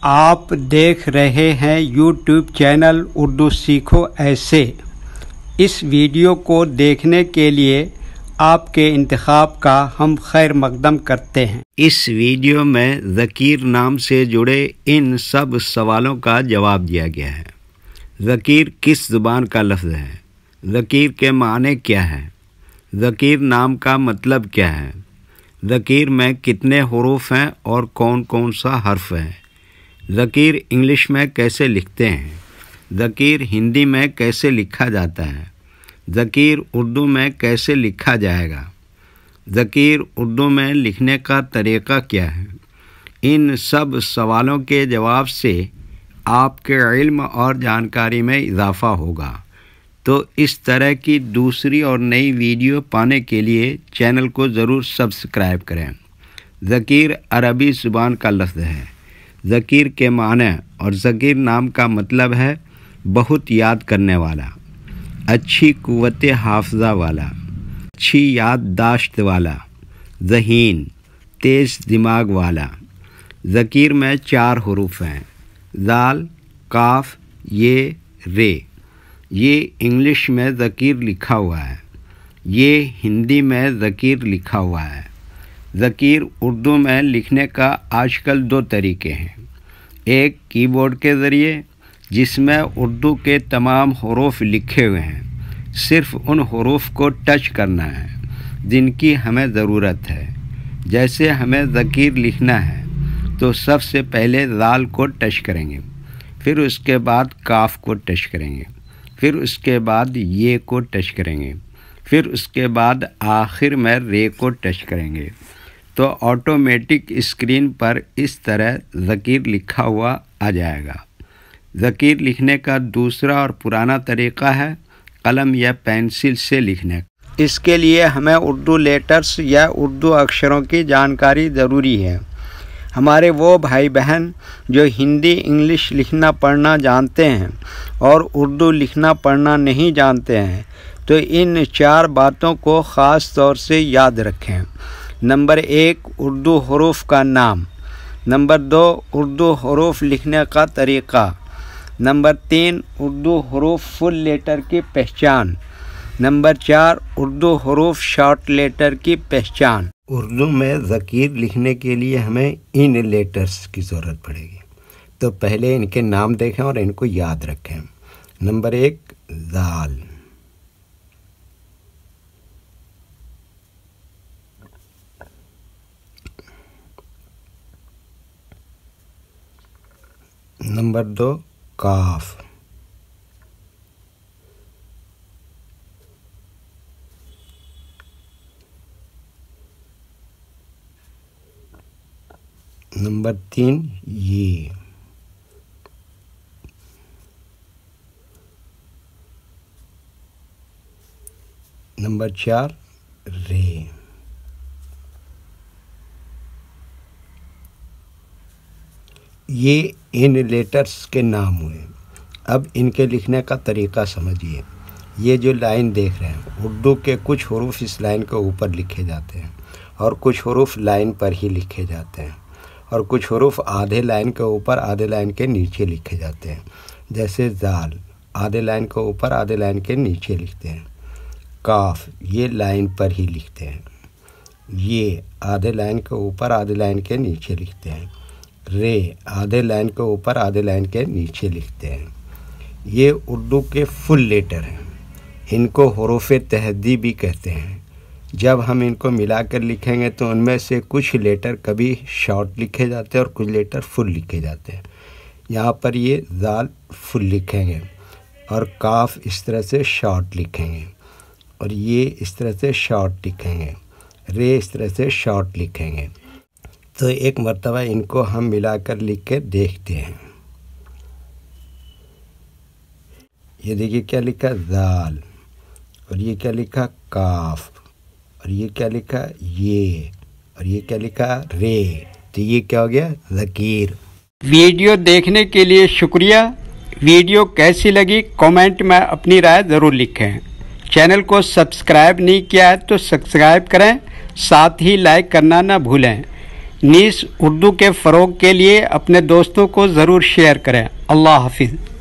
آپ دیکھ رہے ہیں یوٹیوب چینل اردو سیکھو ایسے۔ اس ویڈیو کو دیکھنے کے لیے آپ کے انتخاب کا ہم خیر مقدم کرتے ہیں۔ اس ویڈیو میں ذکیر نام سے جڑے ان سب سوالوں کا جواب دیا گیا ہے۔ ذکیر کس زبان کا لفظ ہے؟ ذکیر کے معنی کیا ہے؟ ذکیر نام کا مطلب کیا ہے؟ ذکیر میں کتنے حروف ہیں اور کون کون سا حرف ہے؟ ذکیر انگلش میں کیسے لکھتے ہیں؟ ذکیر ہندی میں کیسے لکھا جاتا ہے؟ ذکیر اردو میں کیسے لکھا جائے گا؟ ذکیر اردو میں لکھنے کا طریقہ کیا ہے؟ ان سب سوالوں کے جواب سے آپ کے علم اور جانکاری میں اضافہ ہوگا۔ تو اس طرح کی دوسری اور نئی ویڈیو پانے کے لیے چینل کو ضرور سبسکرائب کریں۔ ذکیر عربی زبان کا لفظ ہے۔ ذکیر کے معنی اور ذکیر نام کا مطلب ہے بہت یاد کرنے والا، اچھی قوت حافظہ والا، اچھی یادداشت والا، ذہین، تیز دماغ والا۔ ذکیر میں 4 حروف ہیں: ذال، قاف، یہ، رے۔ یہ انگلش میں ذکیر لکھا ہوا ہے، یہ ہندی میں ذکیر لکھا ہوا ہے۔ ذکیر اردو میں لکھنے کا آج کل 2 طریقے ہیں۔ ایک کی بورڈ کے ذریعے، جس میں اردو کے تمام حروف لکھے ہوئے ہیں، صرف ان حروف کو ٹچ کرنا ہے جن کی ہمیں ضرورت ہے۔ جیسے ہمیں ذکیر لکھنا ہے تو سب سے پہلے ذال کو ٹچ کریں گے، پھر اس کے بعد کاف کو ٹچ کریں گے، پھر اس کے بعد یہ کو ٹچ کریں گے، پھر اس کے بعد آخر میں رے کو ٹچ کریں گے، تو آٹومیٹک اسکرین پر اس طرح ذکیر لکھا ہوا آ جائے گا۔ ذکیر لکھنے کا دوسرا اور پرانا طریقہ ہے قلم یا پینسل سے لکھنے کا۔ اس کے لیے ہمیں اردو لیٹرز یا اردو اکشروں کی جانکاری ضروری ہے۔ ہمارے وہ بھائی بہن جو ہندی انگلش لکھنا پڑھنا جانتے ہیں اور اردو لکھنا پڑھنا نہیں جانتے ہیں تو ان 4 باتوں کو خاص طور سے یاد رکھیں۔ نمبر 1، اردو حروف کا نام۔ نمبر 2، اردو حروف لکھنے کا طریقہ۔ نمبر 3، اردو حروف فل لیٹر کی پہچان۔ نمبر 4، اردو حروف شارٹ لیٹر کی پہچان۔ اردو میں ذکیر لکھنے کے لیے ہمیں ان لیٹرز کی ضرورت پڑے گی، تو پہلے ان کے نام دیکھیں اور ان کو یاد رکھیں۔ نمبر 1، ذال۔ نمبر 2، قاف۔ نمبر 3، یہ۔ نمبر 4، رے۔ یہ ان لیٹرز کے نام ہوئے۔ اب ان کے لکھنے کا طریقہ سمجھیے۔ یہ جو لائن دیکھ رہے ہیں، اردو کے کچھ حروف اس لائن کے اوپر لکھے جاتے ہیں اور کچھ حروف لائن پر ہی لکھے جاتے ہیں، اور کچھ حروف آدھے لائن کے اوپر آدھے لائن کے نیچے لکھے جاتے ہیں۔ جیسے ذال آدھے لائن کے اوپر آدھے لائن کے نیچے لکھتے ہیں۔ قاف یہ لائن پر ہی لکھتے ہیں۔ یہ آدھے لائن کے اوپر آدھے لائن کے نیچے لکھتے ہیں۔ رے آدھے لائن کے اوپر آدھے لائن کے نیچے لکھتے ہیں۔ یہ اردو کے فل لیٹر ہیں۔ ان کو حروف تہذیب بھی کہتے ہیں۔ جب ہم ان کو ملا کر لکھیں گے تو ان میں سے کچھ لیٹر کبھی شارٹ لکھے جاتے ہیں اور کچھ لیٹر فل لکھے جاتے ہیں۔ یہاں پر یہ ذال فل لکھیں گے اور کاف اس طرح سے شارٹ لکھیں گے، اور یہ اس طرح سے شارٹ لکھیں گے، رے اس طرح سے شارٹ لکھیں گے۔ تو ایک مرتبہ ان کو ہم ملا کر لکھ کے دیکھتے ہیں۔ یہ دیکھیے کیا لکھا ذال، اور یہ کیا لکھا کاف، اور یہ کیا لکھا یہ، اور یہ کیا لکھا رے۔ تو یہ کیا ہو گیا؟ ذکیر۔ ویڈیو دیکھنے کے لیے شکریہ۔ ویڈیو کیسی لگی کامنٹ میں اپنی رائے ضرور لکھیں۔ چینل کو سبسکرائب نہیں کیا ہے تو سبسکرائب کریں، ساتھ ہی لائک کرنا نہ بھولیں۔ نیز اردو کے فروغ کے لیے اپنے دوستوں کو ضرور شیئر کریں۔ اللہ حافظ۔